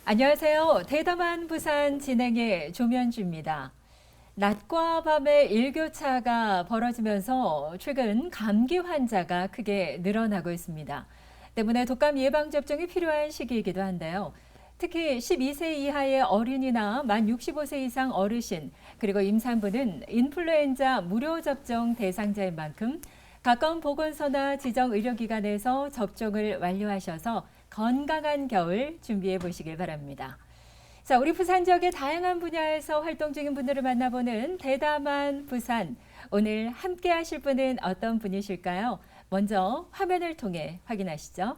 안녕하세요. 대담한 부산 진행의 조면주입니다. 낮과 밤의 일교차가 벌어지면서 최근 감기 환자가 크게 늘어나고 있습니다. 때문에 독감 예방 접종이 필요한 시기이기도 한데요. 특히 12세 이하의 어린이나 만 65세 이상 어르신 그리고 임산부는 인플루엔자 무료 접종 대상자인 만큼 가까운 보건소나 지정 의료기관에서 접종을 완료하셔서 건강한 겨울 준비해 보시길 바랍니다. 자, 우리 부산 지역의 다양한 분야에서 활동 중인 분들을 만나보는 대담한 부산. 오늘 함께 하실 분은 어떤 분이실까요? 먼저 화면을 통해 확인하시죠.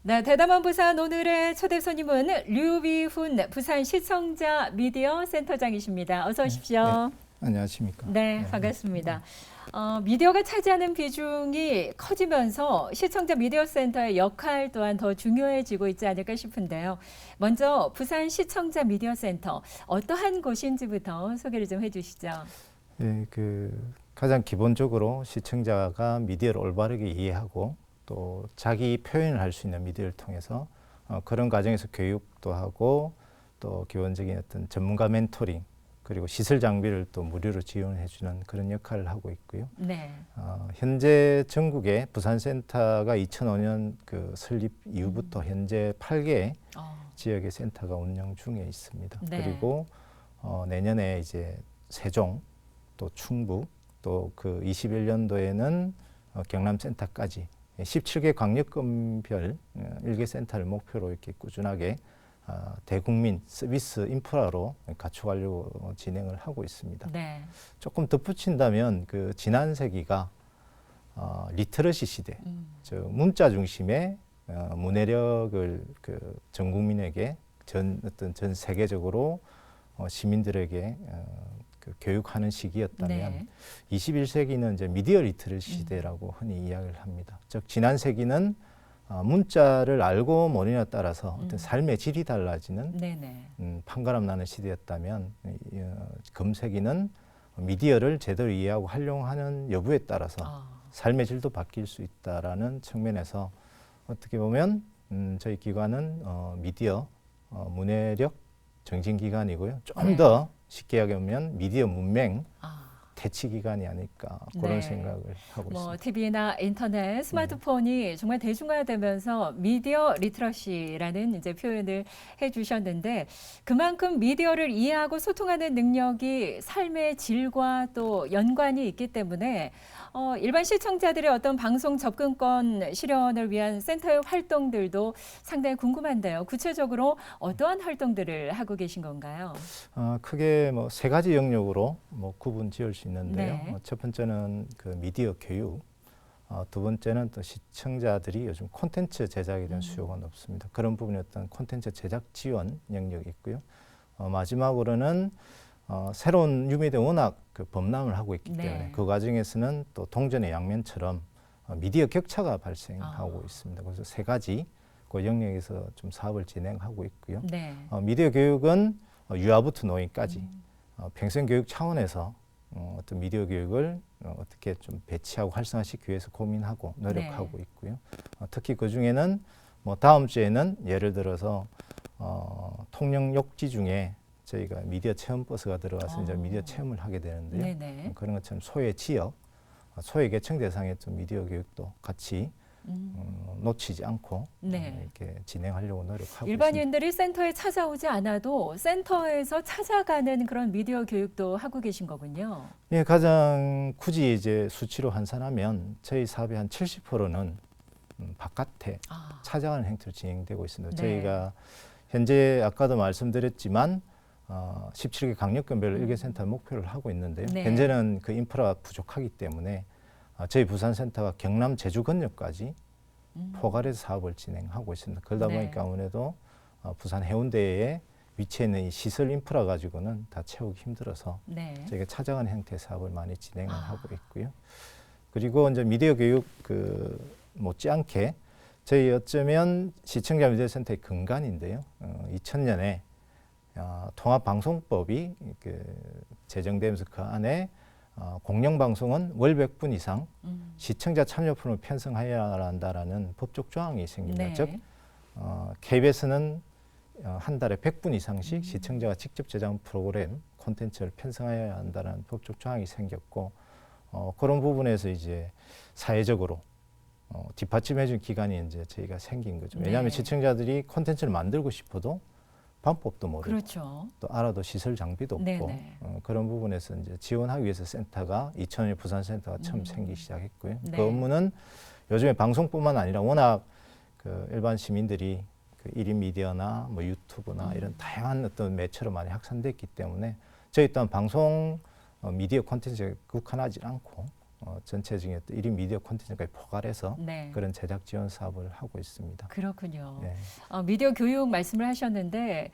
네, 대담한 부산 오늘의 초대 손님은 류위훈 부산 시청자 미디어 센터장이십니다. 어서 네, 오십시오. 안녕하십니까. 네, 반갑습니다. 미디어가 차지하는 비중이 커지면서 시청자 미디어 센터의 역할 또한 더 중요해지고 있지 않을까 싶은데요. 먼저 부산 시청자 미디어 센터 어떠한 곳인지부터 소개를 좀 해주시죠. 예, 가장 기본적으로 시청자가 미디어를 올바르게 이해하고 또 자기 표현을 할 수 있는 미디어를 통해서 그런 과정에서 교육도 하고 또 기본적인 어떤 전문가 멘토링 그리고 시설 장비를 또 무료로 지원해 주는 그런 역할을 하고 있고요. 네. 현재 전국에 부산센터가 2005년 그 설립 이후부터 현재 8개 지역의 센터가 운영 중에 있습니다. 네. 그리고 내년에 이제 세종 또 충북 또 그 21년도에는 경남센터까지 17개 광역군별 1개 센터를 목표로 이렇게 꾸준하게 대국민 서비스 인프라로 갖춰가려고 진행을 하고 있습니다. 네. 조금 덧붙인다면 그 지난 세기가 리터러시 시대, 즉 문자 중심의 문해력을 전 국민에게 전 세계적으로 시민들에게 교육하는 시기였다면 네. 21세기는 이제 미디어 리터러시 시대라고 흔히 이야기를 합니다. 즉 지난 세기는 문자를 알고 모르냐에 따라서 어떤 삶의 질이 달라지는 네네. 판가름 나는 시대였다면 금세기는 미디어를 제대로 이해하고 활용하는 여부에 따라서 삶의 질도 바뀔 수 있다라는 측면에서 어떻게 보면 저희 기관은 미디어 문해력 정진기관이고요. 좀 더 쉽게 얘기하면 미디어 문맹 대치기관이 아닐까 그런 네. 생각을 하고 있습니다. TV나 인터넷, 스마트폰이 정말 대중화되면서 미디어 리터러시라는 이제 표현을 해주셨는데 그만큼 미디어를 이해하고 소통하는 능력이 삶의 질과 또 연관이 있기 때문에 일반 시청자들의 어떤 방송 접근권 실현을 위한 센터의 활동들도 상당히 궁금한데요. 구체적으로 어떠한 활동들을 하고 계신 건가요? 크게 뭐 세 가지 영역으로 구분 지을 수 있는데요. 네. 첫 번째는 그 미디어 교육, 두 번째는 또 시청자들이 요즘 콘텐츠 제작에 대한 수요가 높습니다. 그런 부분이 어떤 콘텐츠 제작 지원 영역이 있고요. 마지막으로는 새로운 뉴미디어 워낙 범람을 하고 있기 때문에 그 과정에서는 또 동전의 양면처럼 미디어 격차가 발생하고 있습니다. 그래서 세 가지 그 영역에서 좀 사업을 진행하고 있고요. 네. 미디어 교육은 유아부터 노인까지 평생 교육 차원에서 어떤 미디어 교육을 어떻게 좀 배치하고 활성화시키기 위해서 고민하고 노력하고 있고요. 특히 그 중에는 다음 주에는 예를 들어서 통영 욕지 중에 저희가 미디어 체험 버스가 들어와서 이제 미디어 체험을 하게 되는데요. 네네. 그런 것처럼 소외 지역, 소외 계층 대상의 좀 미디어 교육도 같이 놓치지 않고 이렇게 진행하려고 노력하고 있습니다. 일반인들이 센터에 찾아오지 않아도 센터에서 찾아가는 그런 미디어 교육도 하고 계신 거군요. 예, 가장 굳이 이제 수치로 환산하면 저희 사업의 한 70%는 바깥에 찾아가는 행태로 진행되고 있습니다. 네. 저희가 현재 아까도 말씀드렸지만 17개 강력군별 1개 센터를 목표를 하고 있는데요. 네. 현재는 그 인프라가 부족하기 때문에 저희 부산센터가 경남 제주 건역까지 포괄해서 사업을 진행하고 있습니다. 그러다 보니까 아무래도 부산 해운대에 위치해 있는 이 시설 인프라 가지고는 다 채우기 힘들어서 저희가 찾아가는 형태의 사업을 많이 진행을 하고 있고요. 그리고 이제 미디어 교육 못지않게 저희 어쩌면 시청자 미디어 센터의 근간인데요. 2000년에 통합방송법이 제정되면서 그 안에 공영방송은 월 100분 이상 시청자 참여 프로그램을 편성해야 한다라는 법적 조항이 생깁니다. 네. 즉 KBS는 한 달에 100분 이상씩 시청자가 직접 제작한 프로그램 콘텐츠를 편성해야 한다는 법적 조항이 생겼고 그런 부분에서 이제 사회적으로 뒷받침해준 기관이 이제 저희가 생긴 거죠. 왜냐하면 네. 시청자들이 콘텐츠를 만들고 싶어도 방법도 모르고 그렇죠. 또 알아도 시설 장비도 없고 네네. 그런 부분에서 이제 지원하기 위해서 센터가 2000년 부산센터가 처음 생기기 시작했고요. 네. 그 업무는 요즘에 방송뿐만 아니라 워낙 그 일반 시민들이 그 1인 미디어나 뭐 유튜브나 이런 다양한 어떤 매체로 많이 확산됐기 때문에 저희 또한 방송 미디어 콘텐츠에 국한하지 않고 전체적인 어떤 1인 미디어 콘텐츠까지 포괄해서 네. 그런 제작 지원 사업을 하고 있습니다. 그렇군요. 네. 미디어 교육 말씀을 하셨는데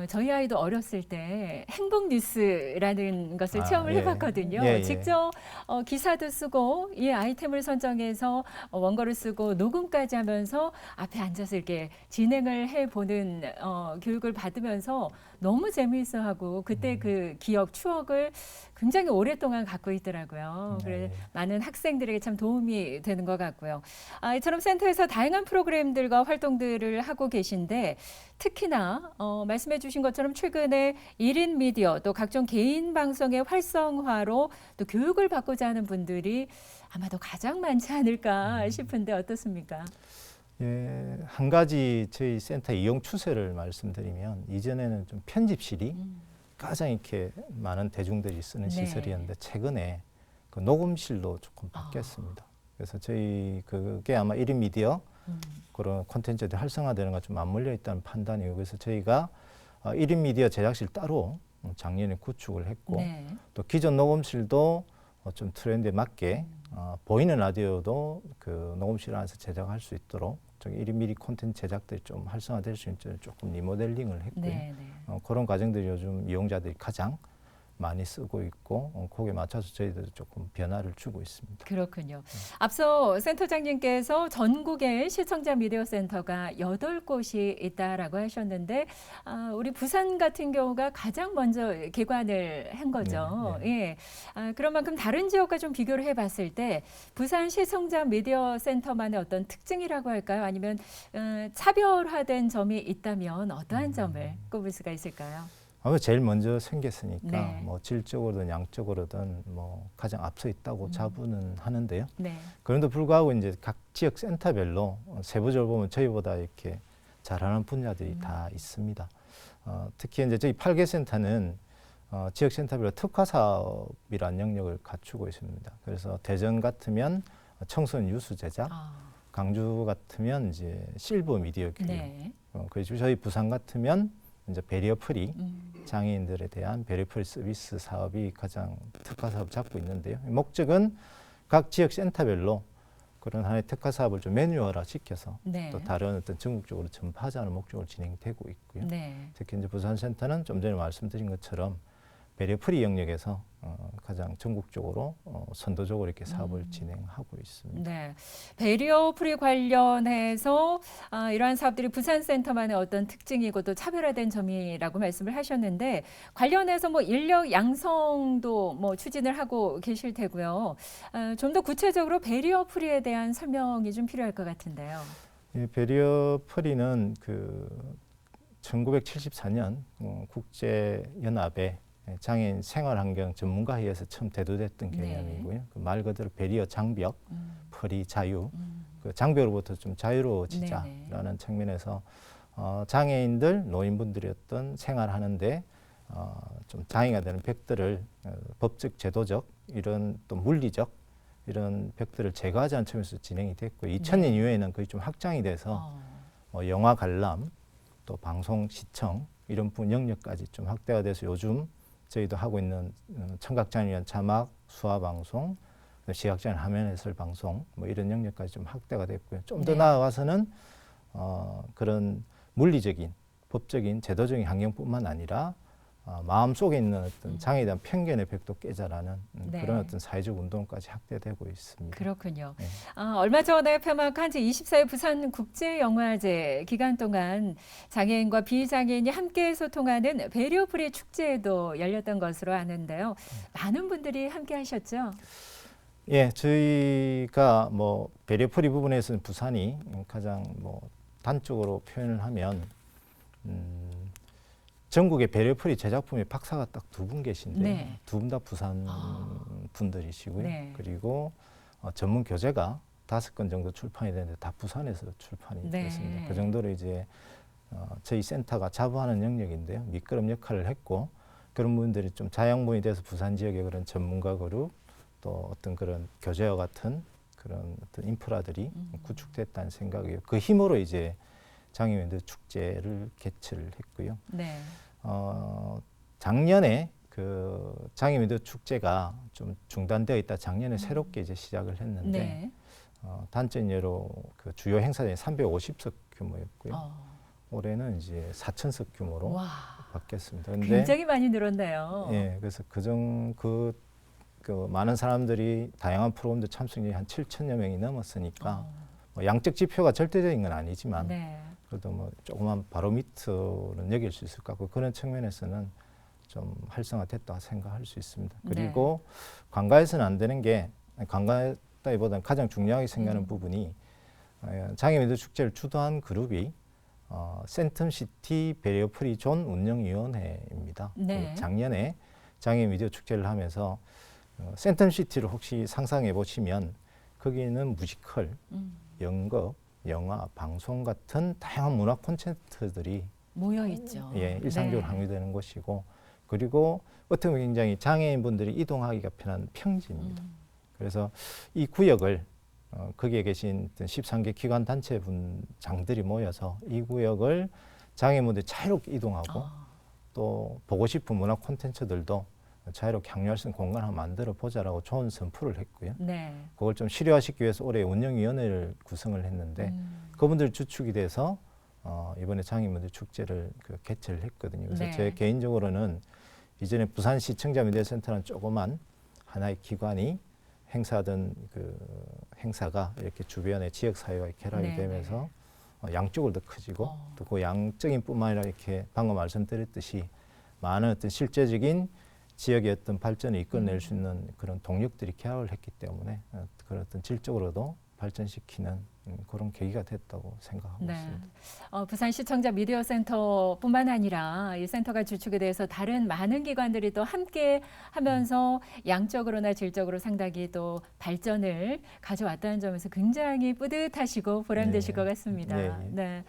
저희 아이도 어렸을 때 행복 뉴스라는 것을 체험을 예. 해봤거든요. 예, 예. 직접 기사도 쓰고 이 아이템을 선정해서 원고를 쓰고 녹음까지 하면서 앞에 앉아서 이렇게 진행을 해보는 교육을 받으면서 너무 재미있어하고 그때 그 기억, 추억을 굉장히 오랫동안 갖고 있더라고요. 그래서 네. 많은 학생들에게 참 도움이 되는 것 같고요. 이처럼 센터에서 다양한 프로그램들과 활동들을 하고 계신데 특히나 말씀해 주신 것처럼 최근에 1인 미디어 또 각종 개인 방송의 활성화로 또 교육을 받고자 하는 분들이 아마도 가장 많지 않을까 싶은데 어떻습니까? 예, 한 가지 저희 센터 이용 추세를 말씀드리면 이전에는 좀 편집실이 가장 이렇게 많은 대중들이 쓰는 네. 시설이었는데 최근에 그 녹음실로 조금 바뀌었습니다. 그래서 저희 그게 아마 1인 미디어 그런 콘텐츠들이 활성화되는 것 좀 맞물려 있다는 판단이고 그래서 저희가 1인 미디어 제작실 따로 작년에 구축을 했고 네. 또 기존 녹음실도 좀 트렌드에 맞게 보이는 라디오도 그 녹음실 안에서 제작할 수 있도록 저기 1인 미디 콘텐츠 제작들이 좀 활성화될 수 있는 조금 리모델링을 했고요. 네, 네. 그런 과정들이 요즘 이용자들이 가장 많이 쓰고 있고 거기에 맞춰서 저희들도 조금 변화를 주고 있습니다. 그렇군요. 앞서 센터장님께서 전국에 시청자 미디어 센터가 8곳이 있다라고 하셨는데 우리 부산 같은 경우가 가장 먼저 개관을 한 거죠. 네, 예. 그런 만큼 다른 지역과 좀 비교를 해봤을 때 부산 시청자 미디어 센터만의 어떤 특징이라고 할까요? 아니면 차별화된 점이 있다면 어떠한 점을 꼽을 수가 있을까요? 아무래도 제일 먼저 생겼으니까 네. 뭐 질적으로든 양적으로든 뭐 가장 앞서 있다고 자부는 하는데요. 네. 그럼에도 불구하고 이제 각 지역 센터별로 세부적으로 보면 저희보다 이렇게 잘하는 분야들이 다 있습니다. 특히 이제 저희 8개 센터는 지역 센터별로 특화 사업이라는 영역을 갖추고 있습니다. 그래서 대전 같으면 청소년 유수 제작, 강주 같으면 이제 실버 미디어 교육, 네. 그리고 저희 부산 같으면 이제 배리어 프리 장애인들에 대한 배리어 프리 서비스 사업이 가장 특화 사업 잡고 있는데요. 목적은 각 지역 센터별로 그런 하나의 특화 사업을 좀 매뉴얼화 시켜서 네. 또 다른 어떤 전국적으로 전파하자는 목적으로 진행되고 있고요. 네. 특히 이제 부산 센터는 좀 전에 말씀드린 것처럼 배리어 프리 영역에서 가장 전국적으로 선도적으로 이렇게 사업을 진행하고 있습니다. 네, 배리어 프리 관련해서 이러한 사업들이 부산센터만의 어떤 특징이고 또 차별화된 점이라고 말씀을 하셨는데 관련해서 뭐 인력 양성도 뭐 추진을 하고 계실 테고요. 좀 더 구체적으로 배리어 프리에 대한 설명이 좀 필요할 것 같은데요. 이 배리어 프리는 그 1974년 국제연합의 장애인 생활환경 전문가회의에서 처음 대두됐던 네. 개념이고요. 그 말 그대로 배리어 장벽, 프리 자유, 그 장벽으로부터 좀 자유로워지자라는 측면에서 장애인들, 노인분들이 어떤 생활하는데 좀 장애가 되는 벽들을 법적, 제도적, 이런 또 물리적 이런 벽들을 제거하자는 측면에서 진행이 됐고 2000년 이후에는 거의 좀 확장이 돼서 영화 관람, 또 방송 시청 이런 분 영역까지 좀 확대가 돼서 요즘 저희도 하고 있는 청각장애인 위한 자막, 수화 방송, 시각장애인 화면 해설 방송 뭐 이런 영역까지 좀 확대가 됐고요. 좀 더 네. 나아가서는 그런 물리적인, 법적인, 제도적인 환경뿐만 아니라 마음 속에 있는 어떤 장애에 대한 편견의 벽도 깨자라는 네. 그런 어떤 사회적 운동까지 확대되고 있습니다. 그렇군요. 네. 얼마 전에 폐막한 제24회 부산국제영화제 기간 동안 장애인과 비장애인이 함께 소통하는 배려풀이 축제도 열렸던 것으로 아는데요. 많은 분들이 함께 하셨죠? 예, 저희가 뭐 배려풀이 부분에서는 부산이 가장 뭐 단적으로 표현을 하면 전국의 배려풀이 제작품의 박사가 딱 두 분 계신데 네. 두 분 다 부산 분들이시고요. 네. 그리고 전문 교재가 5권 정도 출판이 되는데 다 부산에서 출판이 네. 됐습니다. 그 정도로 이제 저희 센터가 자부하는 영역인데요. 밑거름 역할을 했고 그런 분들이 좀 자양분이 돼서 부산 지역의 그런 전문가 그룹 또 어떤 그런 교재와 같은 그런 어떤 인프라들이 구축됐다는 생각이에요. 그 힘으로 이제 장애인들 축제를 개최를 했고요. 네. 작년에 그 장애인들 축제가 좀 중단되어 있다 작년에 새롭게 이제 시작을 했는데 네. 단전 예로 그 주요 행사장이 350석 규모였고요. 올해는 이제 4,000석 규모로 와, 바뀌었습니다. 근데 굉장히 많이 늘었네요. 예, 그래서 그 많은 사람들이 다양한 프로그램도 참석률이 한 7천여 명이 넘었으니까 뭐 양적 지표가 절대적인 건 아니지만 네. 그래도 뭐 조그만 바로미터는 여길 수 있을 것 같고 그런 측면에서는 좀 활성화됐다 생각할 수 있습니다. 그리고 관가에서는 안 되는 게 관가다기보다는 가장 중요하게 생각하는 부분이 장애인들 축제를 주도한 그룹이 센텀시티 배리어프리 존 운영위원회입니다. 네. 작년에 장애인 미디어 축제를 하면서 센텀시티를 혹시 상상해 보시면 거기에는 뮤지컬, 연극, 영화, 방송 같은 다양한 문화 콘텐츠들이 모여 있죠. 예, 일상적으로 네. 항유되는 곳이고 그리고 어떻게 보면 굉장히 장애인분들이 이동하기가 편한 평지입니다. 그래서 이 구역을 거기에 계신 13개 기관 단체 분장들이 모여서 이 구역을 장애인분들이 자유롭게 이동하고 또 보고 싶은 문화 콘텐츠들도 자유롭게 향유할 수 있는 공간을 만들어 보자라고 좋은 선포를 했고요. 네. 그걸 좀 실효화시키기 위해서 올해 운영위원회를 구성을 했는데 그분들 주축이 돼서 이번에 장애인분들 축제를 개최를 했거든요. 그래서 네. 제 개인적으로는 이전에 부산시청자 미디어센터는 조그만 하나의 기관이 행사하던 그 행사가 이렇게 주변의 지역사회와 결합이 네, 되면서 양쪽으로 더 커지고 또 그 양적인 뿐만 아니라 이렇게 방금 말씀드렸듯이 많은 어떤 실제적인 지역의 어떤 발전을 이끌어낼 수 있는 그런 동력들이 결합을 했기 때문에 그런 어떤 질적으로도 발전시키는 그런 계기가 됐다고 생각하고 네. 있습니다. 부산시청자 미디어센터뿐만 아니라 이 센터가 주축이 돼서 다른 많은 기관들이 또 함께 하면서 양적으로나 질적으로 상당히 또 발전을 가져왔다는 점에서 굉장히 뿌듯하시고 보람되실 네. 것 같습니다. 네, 네. 네.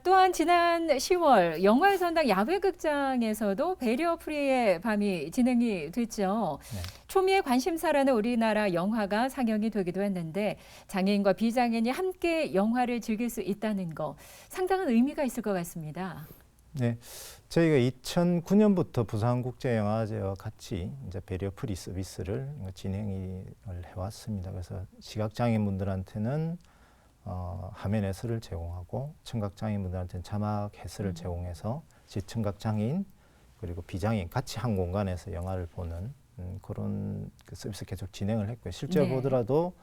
또한 지난 10월 영화의 전당 야외극장에서도 배리어프리의 밤이 진행이 됐죠. 네. 초미의 관심사라는 우리나라 영화가 상영이 되기도 했는데 장애인과 비장애인이 함께 영화를 즐길 수 있다는 거 상당한 의미가 있을 것 같습니다. 네, 저희가 2009년부터 부산국제영화제와 같이 이제 배리어프리 서비스를 진행을 해왔습니다. 그래서 시각장애인분들한테는 화면 해설을 제공하고 청각장애인분들한테는 자막 해설을 제공해서 시청각장애인 그리고 비장애인 같이 한 공간에서 영화를 보는 그런 그 서비스 계속 진행을 했고요. 실제로 네. 보더라도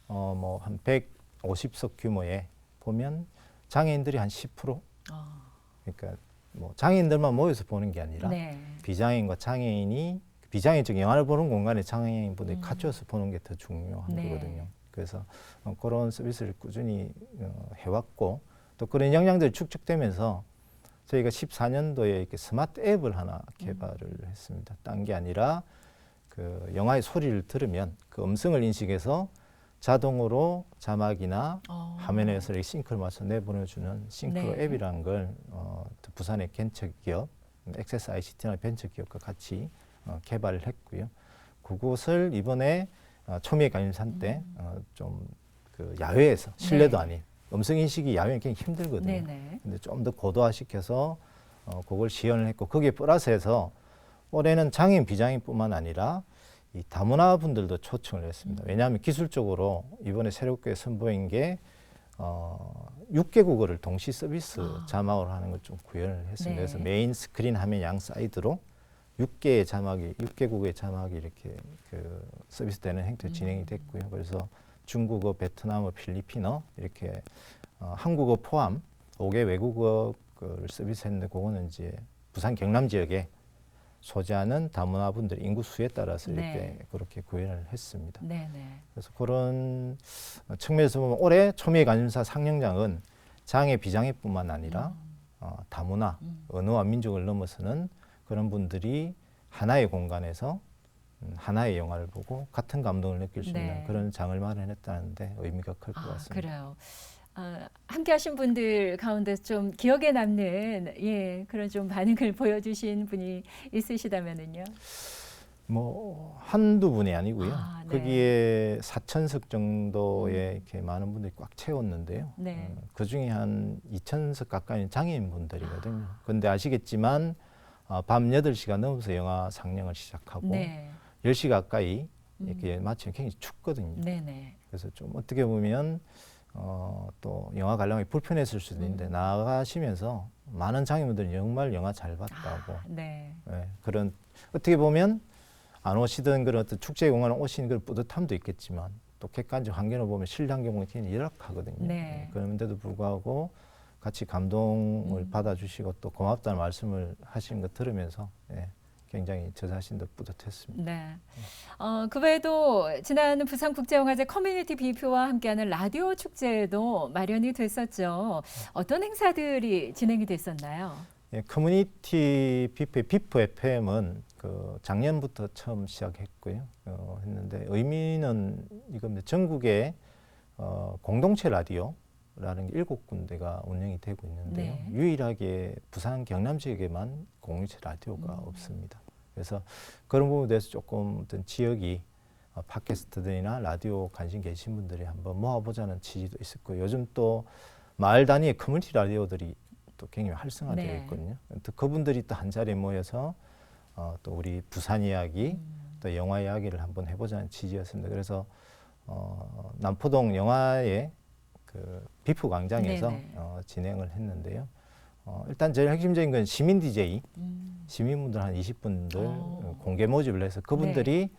뭐 한 150석 규모에 보면 장애인들이 한 10%, 그러니까 뭐 장애인들만 모여서 보는 게 아니라 네. 비장애인과 장애인이 비장애적 영화를 보는 공간에 장애인분들이 같이 와서 보는 게 더 중요한 네. 거거든요. 그래서 그런 서비스를 꾸준히 해왔고 또 그런 역량들이 축적되면서 저희가 14년도에 이렇게 스마트 앱을 하나 개발을 했습니다. 딴 게 아니라 그 영화의 소리를 들으면 그 음성을 인식해서 자동으로 자막이나 화면에서 이렇게 싱크를 맞춰 내보내주는 싱크로 네. 앱이라는 걸 또 부산의 벤처기업 액세스 ICT나 벤처기업과 같이 개발을 했고요. 그곳을 이번에 초미의 관심사 때 좀 그 야외에서 실내도 네. 아닌 음성 인식이 야외는 굉장히 힘들거든요. 네네. 근데 좀 더 고도화시켜서 그걸 시연을 했고 거기에 플러스해서 올해는 장애인 비장애인뿐만 아니라 이 다문화 분들도 초청을 했습니다. 왜냐하면 기술적으로 이번에 새롭게 선보인 게 6개국어를 동시 서비스 아. 자막으로 하는 걸 좀 구현을 했습니다. 네. 그래서 메인 스크린 화면 양 사이드로 6개국의 자막이 이렇게 그 서비스되는 행태 진행이 됐고요. 그래서 중국어, 베트남어, 필리핀어 이렇게 한국어 포함 5개 외국어를 서비스했는데 그거는 이제 부산 경남 지역에 소재하는 다문화 분들 인구 수에 따라서 이렇게 네. 그렇게 구현을 했습니다. 네네. 그래서 그런 측면에서 보면 올해 초미의 관심사 상영장은 장애 비장애뿐만 아니라 다문화 언어와 민족을 넘어서는 그런 분들이 하나의 공간에서 하나의 영화를 보고 같은 감동을 느낄 수 있는 네. 그런 장을 마련했다는데 의미가 클 것 아, 같습니다. 그래요. 함께 하신 분들 가운데 좀 기억에 남는 그런 좀 반응을 보여주신 분이 있으시다면은요. 뭐 한두 분이 아니고요. 아, 네. 거기에 4,000석 정도의 이렇게 많은 분들이 꽉 채웠는데요. 네. 그 중에 한 2,000석 가까이 장애인 분들이거든요. 그런데 아시겠지만 밤 8시가 넘어서 영화 상영을 시작하고 네. 10시 가까이 이렇게 마치면 굉장히 춥거든요. 네네. 그래서 좀 어떻게 보면 또 영화 관람이 불편했을 수도 있는데 나가시면서 많은 장애인분들이 정말 영화 잘 봤다고 네. 예, 그런 어떻게 보면 안 오시던 그런 어떤 축제 공간에 오신 그런 뿌듯함도 있겠지만 또 객관적 환경을 보면 실내 환경이 굉장히 열악하거든요. 네. 예, 그런데도 불구하고 같이 감동을 받아주시고 또 고맙다는 말씀을 하시는 거 들으면서 굉장히 저 자신도 뿌듯했습니다. 네. 그 외에도 지난 부산국제영화제 커뮤니티 비표와 함께하는 라디오 축제도 마련이 됐었죠. 어떤 행사들이 진행이 됐었나요? 예, 커뮤니티 비프 FM은 그 작년부터 처음 시작했고요. 했는데 의미는 이겁니다. 전국에 공동체 라디오라는 게 7군데가 운영이 되고 있는데요. 네. 유일하게 부산 경남 지역에만 공동체 라디오가 없습니다. 그래서 그런 부분에 대해서 조금 어떤 지역이 팟캐스트들이나 라디오 관심 계신 분들이 한번 모아보자는 취지도 있었고 요즘 또 마을 단위의 커뮤니티 라디오들이 또 굉장히 활성화되어 네. 있거든요. 또 그분들이 또 한 자리에 모여서 또 우리 부산 이야기, 또 영화 이야기를 한번 해보자는 취지였습니다. 그래서 남포동 영화의 그 비프 광장에서 네네. 진행을 했는데요. 일단 제일 핵심적인 건 시민 DJ, 시민분들 한 20분들 공개 모집을 해서 그분들이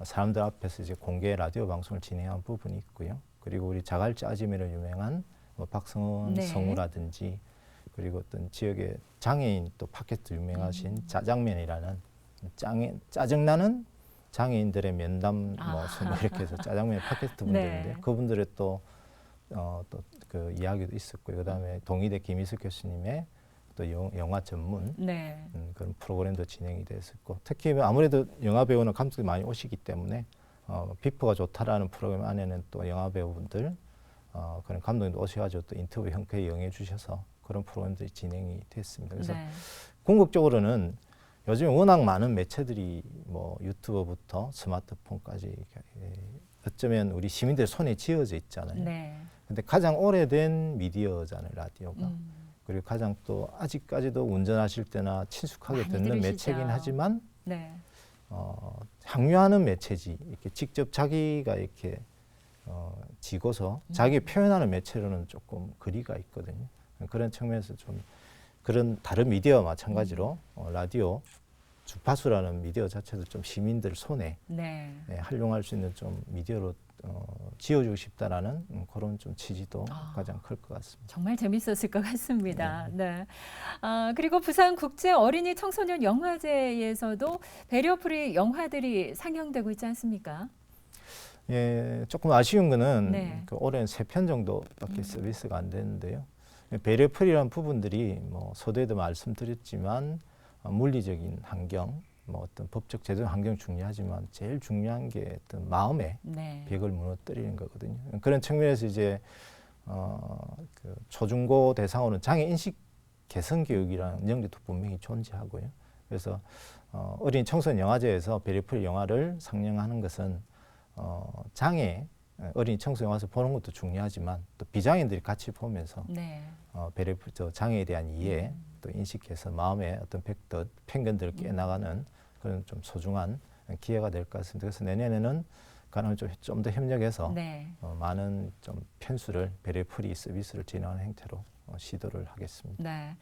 사람들 앞에서 이제 공개 라디오 방송을 진행한 부분이 있고요. 그리고 우리 자갈치 아지매로 유명한 뭐 박성원 네. 성우라든지 그리고 어떤 지역의 장애인 또 팟캐스트 유명하신 짜장면이라는 짜증나는 장애인들의 면담 뭐 이렇게 해서 짜장면 팟캐스트 분들인데 네. 그분들의 또 그 이야기도 있었고요. 그다음에 동의대 김희숙 교수님의 또 영화 전문 네. 그런 프로그램도 진행이 됐었고 특히 아무래도 영화 배우는 감독들이 많이 오시기 때문에 비프가 좋다라는 프로그램 안에는 또 영화 배우분들 그런 감독님도 오셔가지고 또 인터뷰 형태에 응해 주셔서 그런 프로그램들이 진행이 됐습니다. 그래서 네. 궁극적으로는 요즘 워낙 많은 매체들이 뭐 유튜버부터 스마트폰까지 어쩌면 우리 시민들 손에 쥐어져 있잖아요. 네. 근데 가장 오래된 미디어잖아요, 라디오가. 그리고 가장 또 아직까지도 운전하실 때나 친숙하게 많이 듣는 들으시죠. 매체긴 하지만 네. 향유하는 매체지 이렇게 직접 자기가 이렇게 지고서 자기 표현하는 매체로는 조금 거리가 있거든요. 그런 측면에서 좀 그런 다른 미디어와 마찬가지로 라디오 주파수라는 미디어 자체도 좀 시민들 손에 네. 활용할 수 있는 좀 미디어로 지어주고 싶다라는 그런 좀 취지도 가장 클 것 같습니다. 정말 재밌었을 것 같습니다. 네. 그리고 부산 국제 어린이 청소년 영화제에서도 배려프리 영화들이 상영되고 있지 않습니까? 예, 조금 아쉬운 거는 네. 그 올해는 3편 정도밖에 서비스가 안 되는데요. 배려풀이라는 부분들이 뭐 서두에도 말씀드렸지만 물리적인 환경, 뭐 어떤 법적 제도 환경 중요하지만 제일 중요한 게 어떤 마음의 네. 벽을 무너뜨리는 거거든요. 그런 측면에서 이제 그 초중고 대상으로는 장애 인식 개선 교육이라는 영역도 분명히 존재하고요. 그래서 어린 청소년 영화제에서 배려풀이 영화를 상영하는 것은 장애 어린 청소년 와서 보는 것도 중요하지만 또 비장애인들이 같이 보면서 네. 장애에 대한 이해 또 인식해서 마음의 어떤 벽도 편견들을 깨나가는 그런 좀 소중한 기회가 될 것 같습니다. 그래서 내년에는 가능하면 좀 더 협력해서 네. 많은 좀 편수를 배려 프리 서비스를 진행하는 행태로 시도를 하겠습니다. 네.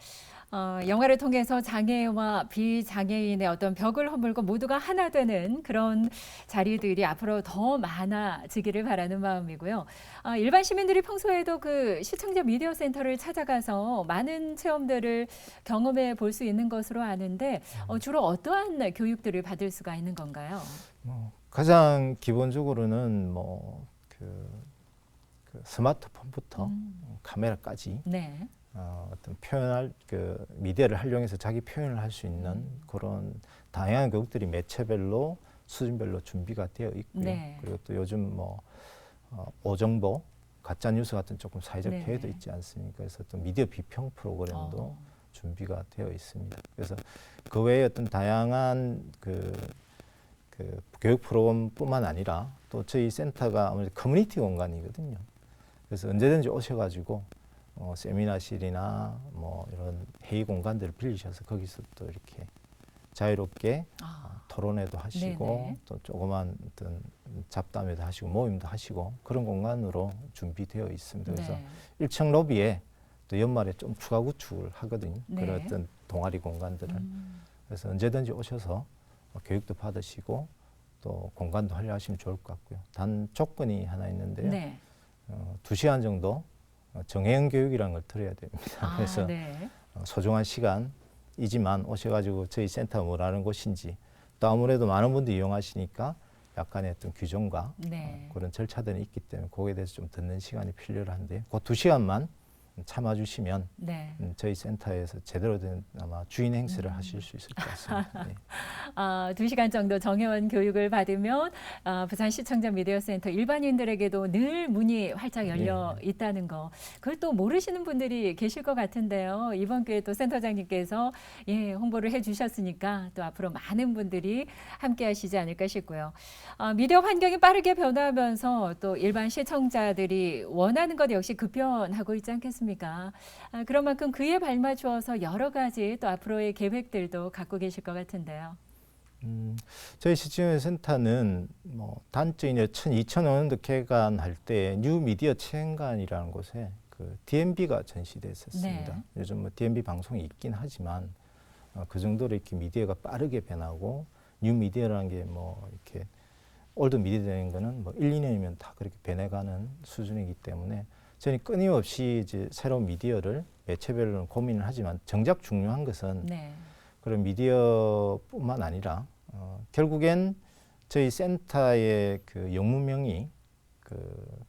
영화를 통해서 장애와 비장애인의 어떤 벽을 허물고 모두가 하나 되는 그런 자리들이 앞으로 더 많아지기를 바라는 마음이고요. 일반 시민들이 평소에도 그 시청자 미디어 센터를 찾아가서 많은 체험들을 경험해 볼 수 있는 것으로 아는데 주로 어떠한 교육들을 받을 수가 있는 건가요? 가장 기본적으로는 그 스마트폰부터 카메라까지 네. 어떤 표현할 그 미디어를 활용해서 자기 표현을 할 수 있는 그런 다양한 교육들이 매체별로 수준별로 준비가 되어 있고요. 네. 그리고 또 요즘 오정보, 가짜 뉴스 같은 조금 사회적 네. 피해도 있지 않습니까? 그래서 또 미디어 비평 프로그램도 준비가 되어 있습니다. 그래서 그 외에 어떤 다양한 그 교육 프로그램뿐만 아니라 또 저희 센터가 아무래도 커뮤니티 공간이거든요. 그래서 언제든지 오셔가지고 세미나실이나 이런 회의 공간들을 빌리셔서 거기서 또 이렇게 자유롭게 토론회도 하시고 네네. 또 조그만 어떤 잡담회도 하시고 모임도 하시고 그런 공간으로 준비되어 있습니다. 그래서 네. 1층 로비에 또 연말에 좀 추가 구축을 하거든요. 네. 그런 어떤 동아리 공간들을. 그래서 언제든지 오셔서 교육도 받으시고 또 공간도 활용하시면 좋을 것 같고요. 단 조건이 하나 있는데요. 네. 2시간 정도 정혜영 교육이라는 걸 들어야 됩니다. 그래서 네. 소중한 시간이지만 오셔가지고 저희 센터가 뭐라는 곳인지 또 아무래도 많은 분들이 이용하시니까 약간의 어떤 규정과 네. 그런 절차들이 있기 때문에 거기에 대해서 좀 듣는 시간이 필요한데 그 2시간만 참아주시면 네. 저희 센터에서 제대로 된 아마 주인 행세를 하실 수 있을 것 같습니다. 네. 2시간 정도 정회원 교육을 받으면 부산 시청자 미디어 센터 일반인들에게도 늘 문이 활짝 열려 있다는 거. 그걸 또 모르시는 분들이 계실 것 같은데요. 이번 기회에 또 센터장님께서 홍보를 해주셨으니까 또 앞으로 많은 분들이 함께 하시지 않을까 싶고요. 미디어 환경이 빠르게 변화하면서 또 일반 시청자들이 원하는 것 역시 급변하고 있지 않겠습니까? 그런 만큼 그에 발맞추어서 여러 가지 또 앞으로의 계획들도 갖고 계실 것 같은데요. 저희 시청자 센터는 단적인 2005년도 개관할 때 뉴 미디어 체험관이라는 곳에 그 DMB가 전시됐었습니다. 네. 요즘 DMB 방송이 있긴 하지만 그 정도로 이렇게 미디어가 빠르게 변하고 뉴 미디어라는 게 이렇게 올드 미디어라는 거는 1, 2년이면 다 그렇게 변해가는 수준이기 때문에 저는 끊임없이 이제 새로운 미디어를 매체별로는 고민을 하지만 정작 중요한 것은 네. 그런 미디어뿐만 아니라 결국엔 저희 센터의 그 영문명이 그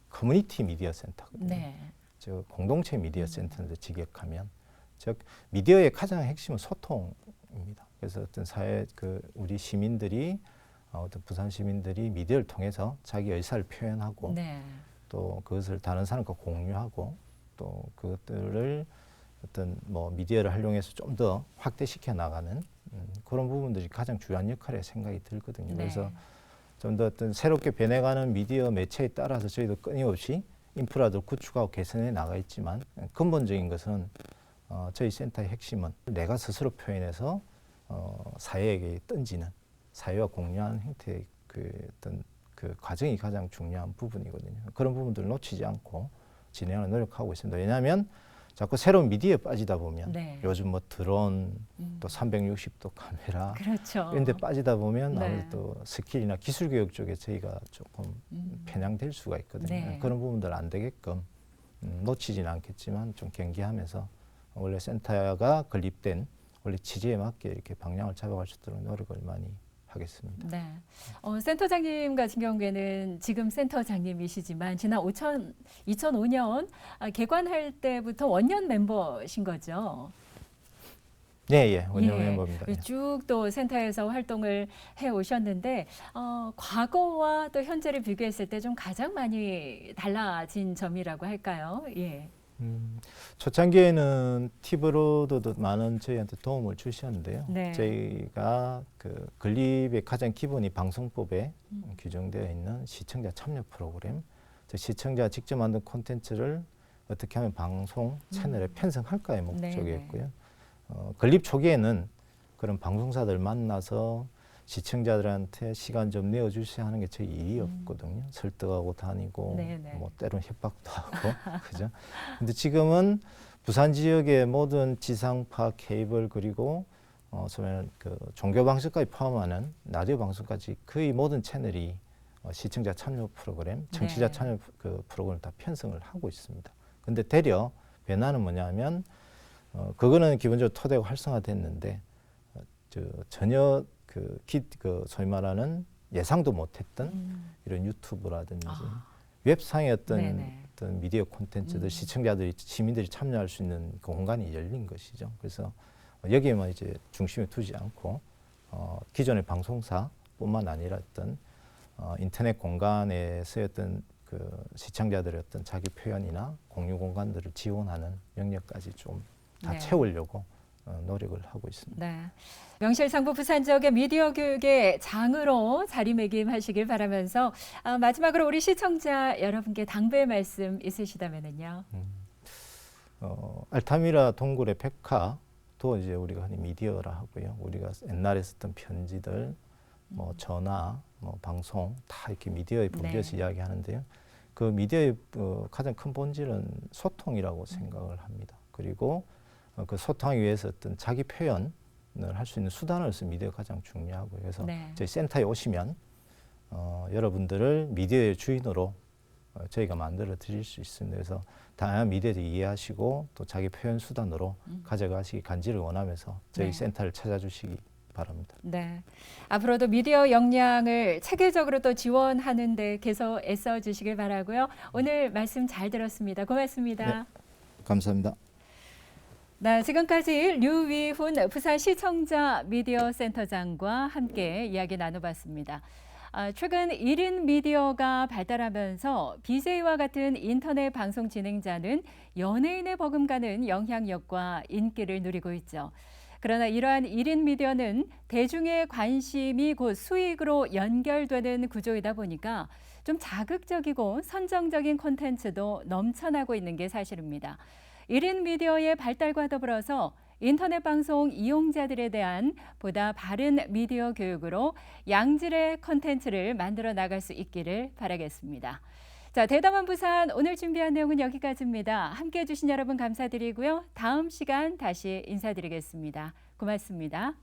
커뮤니티 미디어 센터거든요. 네. 즉 공동체 미디어 센터인데 직역하면 즉 미디어의 가장 핵심은 소통입니다. 그래서 어떤 사회 우리 시민들이 어떤 부산 시민들이 미디어를 통해서 자기 의사를 표현하고 네. 또 그것을 다른 사람과 공유하고 또 그것들을 어떤 미디어를 활용해서 좀 더 확대시켜 나가는 그런 부분들이 가장 중요한 역할에 생각이 들거든요. 네. 그래서 좀 더 어떤 새롭게 변해가는 미디어 매체에 따라서 저희도 끊임없이 인프라도 구축하고 개선해 나가 있지만 근본적인 것은 저희 센터의 핵심은 내가 스스로 표현해서 사회에게 던지는 사회와 공유하는 형태의 어떤 그 과정이 가장 중요한 부분이거든요. 그런 부분들을 놓치지 않고 진행을 노력하고 있습니다. 왜냐하면 자꾸 새로운 미디어에 빠지다 보면 요즘 드론 또 360도 카메라 그렇죠. 이런 데 빠지다 보면 네. 아무래도 스킬이나 기술 교육 쪽에 저희가 조금 편향될 수가 있거든요. 네. 그런 부분들 안 되게끔 놓치지는 않겠지만 좀 경계하면서 원래 센터가 건립된 원래 취지에 맞게 이렇게 방향을 잡아갈 수 있도록 노력을 많이 하겠습니다. 네. 센터장님 같은 경우에는 지금 센터장님이시지만 지난 2005년 개관할 때부터 원년 멤버신 거죠. 네, 원년 멤버입니다. 쭉 또 센터에서 활동을 해 오셨는데 과거와 또 현재를 비교했을 때 좀 가장 많이 달라진 점이라고 할까요? 예. 초창기에는 팁으로도 많은 저희한테 도움을 주셨는데요. 네. 저희가 그 건립의 가장 기본이 방송법에 규정되어 있는 시청자 참여 프로그램, 즉 시청자가 직접 만든 콘텐츠를 어떻게 하면 방송 채널에 편성할까의 목적이었고요. 건립 초기에는 그런 방송사들 만나서 시청자들한테 시간 좀 내어주셔야 하는 게 제 일이었거든요. 설득하고 다니고 네네. 뭐 때로는 협박도 하고 그죠. 근데 지금은 부산 지역의 모든 지상파, 케이블 그리고 소위 그 종교 방송까지 포함하는 라디오 방송까지 거의 모든 채널이 시청자 참여 프로그램, 청취자 네. 참여 그 프로그램을 다 편성을 하고 있습니다. 근데 되려 변화는 뭐냐면 그거는 기본적으로 토대가 활성화됐는데 전혀 그 소위 말하는 예상도 못했던 이런 유튜브라든지 웹상의 어떤 미디어 콘텐츠들 시청자들이 시민들이 참여할 수 있는 그 공간이 열린 것이죠. 그래서 여기에만 이제 중심을 두지 않고 기존의 방송사뿐만 아니라 어떤 인터넷 공간에서의 어떤 그 시청자들의 어떤 자기 표현이나 공유 공간들을 지원하는 영역까지 좀 다 네. 채우려고 노력을 하고 있습니다. 네. 명실상부 부산 지역의 미디어 교육의 장으로 자리매김하시길 바라면서 마지막으로 우리 시청자 여러분께 당부의 말씀 있으시다면요. 알타미라 동굴의 백화도 이제 우리가 흔히 미디어라 하고요. 우리가 옛날에 썼던 편지들, 뭐 전화, 뭐 방송 다 이렇게 미디어에 분류해서 이야기하는데요. 그 미디어의 가장 큰 본질은 소통이라고 생각을 합니다. 그리고 그 소통하기 위해서 어떤 자기 표현을 할 수 있는 수단으로서 미디어가 가장 중요하고요. 그래서 저희 센터에 오시면 여러분들을 미디어의 주인으로 저희가 만들어 드릴 수 있습니다. 그래서 다양한 미디어를 이해하시고 또 자기 표현 수단으로 가져가시기 간절히 원하면서 저희 센터를 찾아주시기 바랍니다. 네. 앞으로도 미디어 역량을 체계적으로 또 지원하는 데 계속 애써 주시길 바라고요. 오늘 말씀 잘 들었습니다. 고맙습니다. 네, 감사합니다. 네, 지금까지 류위훈 부산시청자 미디어 센터장과 함께 이야기 나눠봤습니다. 최근 1인 미디어가 발달하면서 BJ와 같은 인터넷 방송 진행자는 연예인에 버금가는 영향력과 인기를 누리고 있죠. 그러나 이러한 1인 미디어는 대중의 관심이 곧 수익으로 연결되는 구조이다 보니까 좀 자극적이고 선정적인 콘텐츠도 넘쳐나고 있는 게 사실입니다. 1인 미디어의 발달과 더불어서 인터넷 방송 이용자들에 대한 보다 바른 미디어 교육으로 양질의 콘텐츠를 만들어 나갈 수 있기를 바라겠습니다. 자, 대담한 부산 오늘 준비한 내용은 여기까지입니다. 함께해 주신 여러분 감사드리고요. 다음 시간 다시 인사드리겠습니다. 고맙습니다.